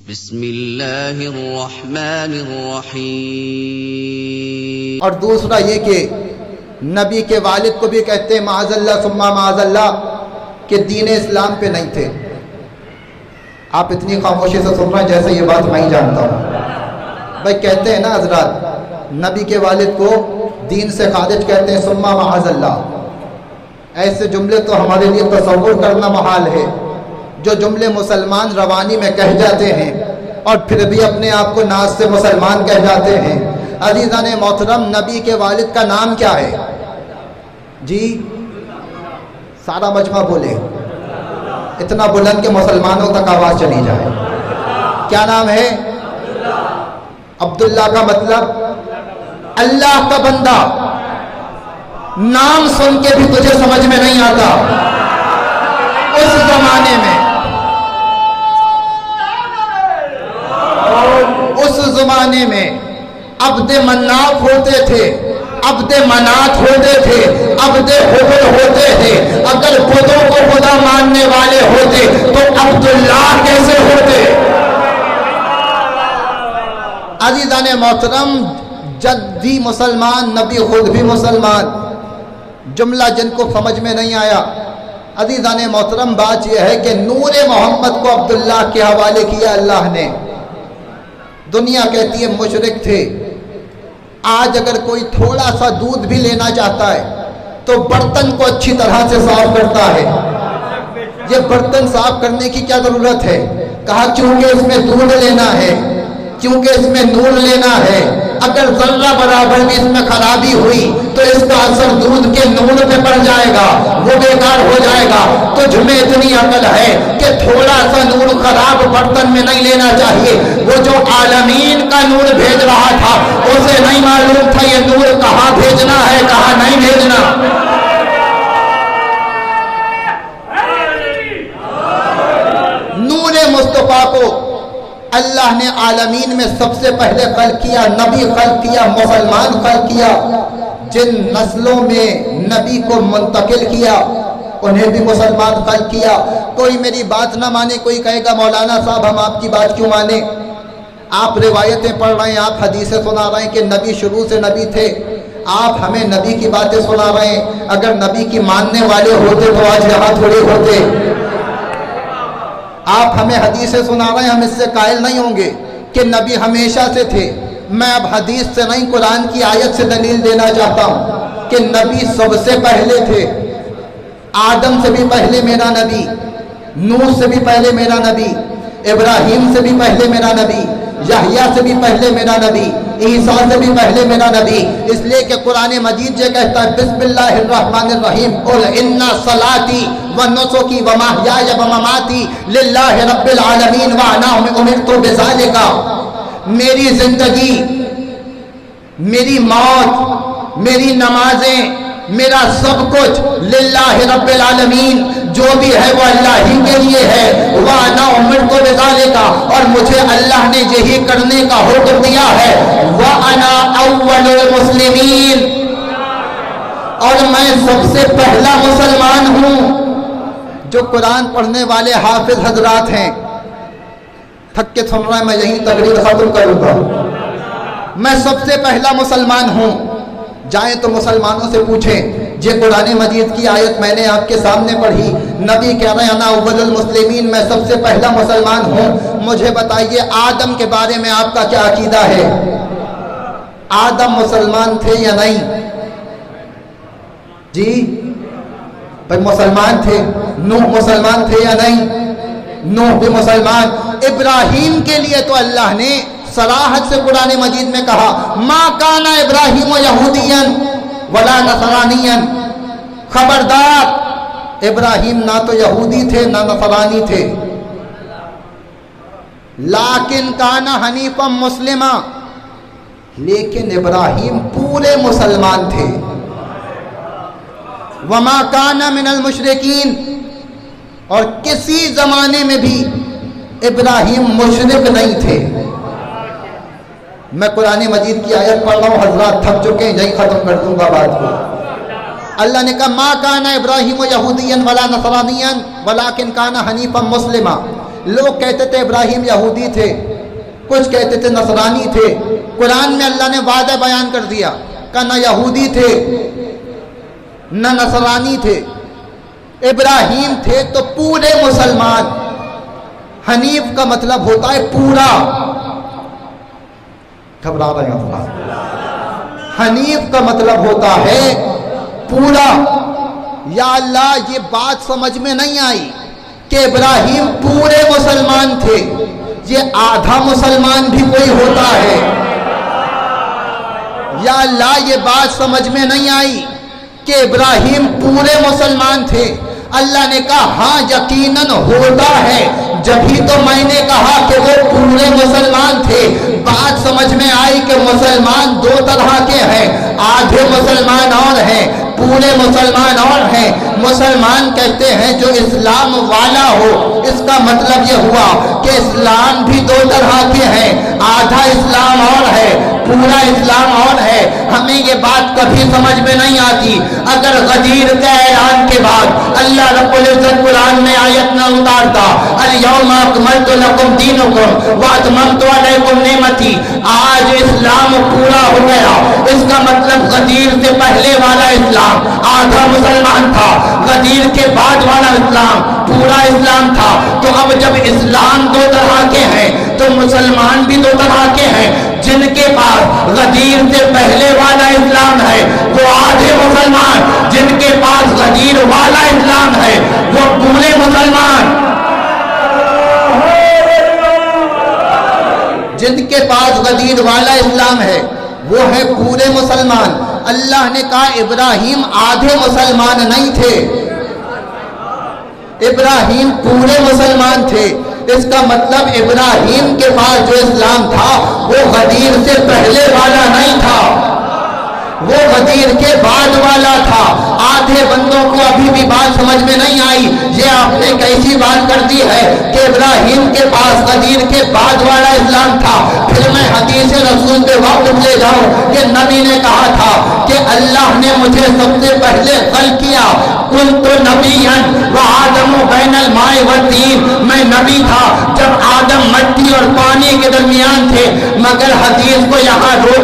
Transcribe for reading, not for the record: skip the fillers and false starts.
بسم اللہ الرحمن الرحیم۔ اور دوسرا یہ کہ نبی کے والد کو بھی کہتے ہیں معاذ اللہ ثم معاذ اللہ کہ دین اسلام پہ نہیں تھے۔ آپ اتنی خاموشی سے سن رہے ہیں جیسے یہ بات میں ہی جانتا ہوں۔ بھائی کہتے ہیں نا حضرات، نبی کے والد کو دین سے خارج کہتے ہیں ثم معاذ اللہ۔ ایسے جملے تو ہمارے لیے تصور کرنا محال ہے، جو جملے مسلمان روانی میں کہہ جاتے ہیں اور پھر بھی اپنے آپ کو ناز سے مسلمان کہہ جاتے ہیں۔ عزیزان محترم، نبی کے والد کا نام کیا ہے؟ جی سارا مجمع بولے، اتنا بلند کہ مسلمانوں تک آواز چلی جائے۔ کیا نام ہے؟ عبداللہ کا مطلب اللہ کا بندہ۔ نام سن کے بھی تجھے سمجھ میں نہیں آتا۔ اس زمانے میں عبد مناف ہوتے تھے، عبد منات ہوتے تھے، عبد حبل ہوتے تھے۔ اگر خودوں کو خدا ماننے والے ہوتے تو عبداللہ کیسے ہوتے؟ عزیزان محترم، جد بھی مسلمان، نبی خود بھی مسلمان۔ جملہ جن کو سمجھ میں نہیں آیا، عزیزان محترم بات یہ ہے کہ نور محمد کو عبداللہ کے حوالے کیا اللہ نے۔ دنیا کہتی ہے مشرک تھے۔ آج اگر کوئی تھوڑا سا دودھ بھی لینا چاہتا ہے تو برتن کو اچھی طرح سے صاف کرتا ہے۔ یہ برتن صاف کرنے کی کیا ضرورت ہے؟ کہا کیونکہ اس میں دودھ لینا ہے، کیونکہ اس میں نور لینا ہے۔ اگر ذرہ برابر بھی اس میں خرابی ہوئی تو اس کا اثر دودھ کے نور پہ پڑ جائے گا، وہ بیکار ہو جائے گا۔ تجھ میں اتنی عقل ہے کہ تھوڑا سا نور خراب برتن میں نہیں لینا چاہیے۔ وہ جو عالمین کا نور بھیج رہا تھا اسے نہیں معلوم تھا یہ نور کہاں بھیجنا ہے، کہاں نہیں بھیجنا۔ نور مصطفیٰ کو اللہ نے عالمین میں سب سے پہلے خلق کیا، نبی خلق کیا، مسلمان خلق کیا۔ جن نسلوں میں نبی کو منتقل کیا انہیں بھی مسلمان خلق کیا۔ کوئی میری بات نہ مانے، کوئی کہے گا مولانا صاحب ہم آپ کی بات کیوں مانیں؟ آپ روایتیں پڑھ رہے ہیں، آپ حدیثیں سنا رہے ہیں کہ نبی شروع سے نبی تھے۔ آپ ہمیں نبی کی باتیں سنا رہے ہیں۔ اگر نبی کی ماننے والے ہوتے تو آج یہاں تھوڑے ہوتے۔ آپ ہمیں حدیثیں سنا رہے ہیں، ہم اس سے قائل نہیں ہوں گے کہ نبی ہمیشہ سے تھے۔ میں اب حدیث سے نہیں قرآن کی آیت سے دلیل دینا چاہتا ہوں کہ نبی سب سے پہلے تھے۔ آدم سے بھی پہلے میرا نبی، نوح سے بھی پہلے میرا نبی، ابراہیم سے بھی پہلے میرا نبی، یحییٰ سے بھی پہلے میرا نبی، عیسیٰ سے بھی پہلے میرا نبی۔ اس لیے کہ قرآن مجید یہ کہتا ہے بسم اللہ الرحمن الرحیم قل ان صلاتی ونسکی ومحیای ومماتی للہ رب العالمین وانا امرت بذالک۔ میری زندگی، میری موت، میری نمازیں، میرا سب کچھ للہ رب العالمین، جو بھی ہے وہ اللہ ہی کے لیے ہے۔ وَأَنَا أُمِرْتُ بِذَلِكَ، اور مجھے اللہ نے یہی کرنے کا حکم دیا ہے۔ وَأَنَا أَوَّلُ الْمُسْلِمِينَ، اور میں سب سے پہلا مسلمان ہوں۔ جو قرآن پڑھنے والے حافظ حضرات ہیں، تھک کے سن رہا ہے، میں یہی تقریر ختم کروں گا۔ میں سب سے پہلا مسلمان ہوں۔ جائیں تو مسلمانوں سے پوچھیں، یہ قرآن مجید کی آیت میں نے آپ کے سامنے پڑھی، نبی کہہ رہے ہیں انا اول المسلمین، میں سب سے پہلا مسلمان ہوں۔ مجھے بتائیے آدم کے بارے میں آپ کا کیا عقیدہ ہے؟ آدم مسلمان تھے یا نہیں؟ جی بھائی مسلمان تھے۔ نوح مسلمان تھے یا نہیں؟ نوح بھی مسلمان۔ ابراہیم کے لیے تو اللہ نے صراحت سے قرآن مجید میں کہا ما کان ابراہیم یہودیا ولا نصرانیا، خبردار ابراہیم نہ تو یہودی تھے نہ نصرانی تھے، لیکن کان حنیفا مسلما، لیکن ابراہیم پورے مسلمان تھے۔ وما کان من المشرکین، اور کسی زمانے میں بھی ابراہیم مشرک نہیں تھے۔ میں قرآن مجید کی آیت پڑھ رہا ہوں، حضرات تھک چکے ہیں، یہی ختم کر دوں گا بات کو۔ اللہ نے کہا ما کان ابراہیم یہودیا ولا نصرانیا ولکن کان حنیفا مسلما، لوگ کہتے تھے ابراہیم یہودی تھے، کچھ کہتے تھے نصرانی تھے۔ قرآن میں اللہ نے وعدہ بیان کر دیا کہ نہ یہودی تھے نہ نصرانی تھے، ابراہیم تھے تو پورے مسلمان۔ حنیف کا مطلب ہوتا ہے پورا، گھبرا رہے ہیں تھوڑا، حنیف کا مطلب ہوتا ہے پورا۔ یا اللہ یہ بات سمجھ میں نہیں آئی کہ ابراہیم پورے مسلمان تھے، یہ آدھا مسلمان بھی کوئی ہوتا ہے۔ یا اللہ یہ بات سمجھ میں نہیں آئی کہ ابراہیم پورے مسلمان تھے۔ اللہ نے کہا ہاں یقیناً ہوتا ہے، جبھی تو میں نے کہا کہ وہ پورے مسلمان تھے۔ بات سمجھ میں آئی کہ مسلمان دو طرح کے ہیں، آدھے مسلمان اور ہیں، پورے مسلمان اور ہیں۔ مسلمان کہتے ہیں جو اسلام والا ہو، اس کا مطلب یہ ہوا کہ اسلام بھی دو طرح کے ہیں، آدھا اسلام اور ہے، پورا اسلام اور ہے۔ ہمیں یہ بات کبھی سمجھ میں نہیں آتی۔ اگر غدیر کے اعلان کے بعد اللہ رب العزت قرآن میں آیت نہ اتارتا الیوم اکملت لکم دینکم واتممت علیکم نعمتی، آج اسلام پورا ہو گیا، اس کا مطلب غدیر سے پہلے والا اسلام آدھا مسلمان تھا، غدیر کے بعد والا اسلام پورا اسلام تھا۔ تو اب جب اسلام دو طرح کے ہیں تو مسلمان بھی دو طرح کے ہیں۔ جن کے پاس غدیر سے پہلے والا اسلام ہے وہ آدھے مسلمان، جن کے پاس غدیر والا اسلام ہے وہ پورے مسلمان۔ جن کے پاس غدیر والا اسلام ہے وہ ہے پورے مسلمان۔ اللہ نے کہا ابراہیم آدھے مسلمان نہیں تھے، ابراہیم پورے مسلمان تھے۔ اس کا مطلب ابراہیم کے پاس جو اسلام تھا وہ غدیر سے پہلے والا نہیں تھا، وہ غدیر کے بعد والا تھا۔ آدھے بندوں کو ابھی بھی بات سمجھ میں نہیں آئی، یہ آپ نے کیسی بات کر دی ہے کہ ابراہیم کے پاس غدیر کے بعد والا اسلام تھا۔ پھر میں حدیث رسول پہ واپس لے جاؤں کہ نبی نے کہا تھا کہ اللہ نے مجھے سب سے پہلے خلق کیا، کنت نبیا وآدم بین الماء والطین، میں نبی تھا جب آدم مٹی اور پانی کے درمیان تھے۔ مگر حدیث کو یہاں روک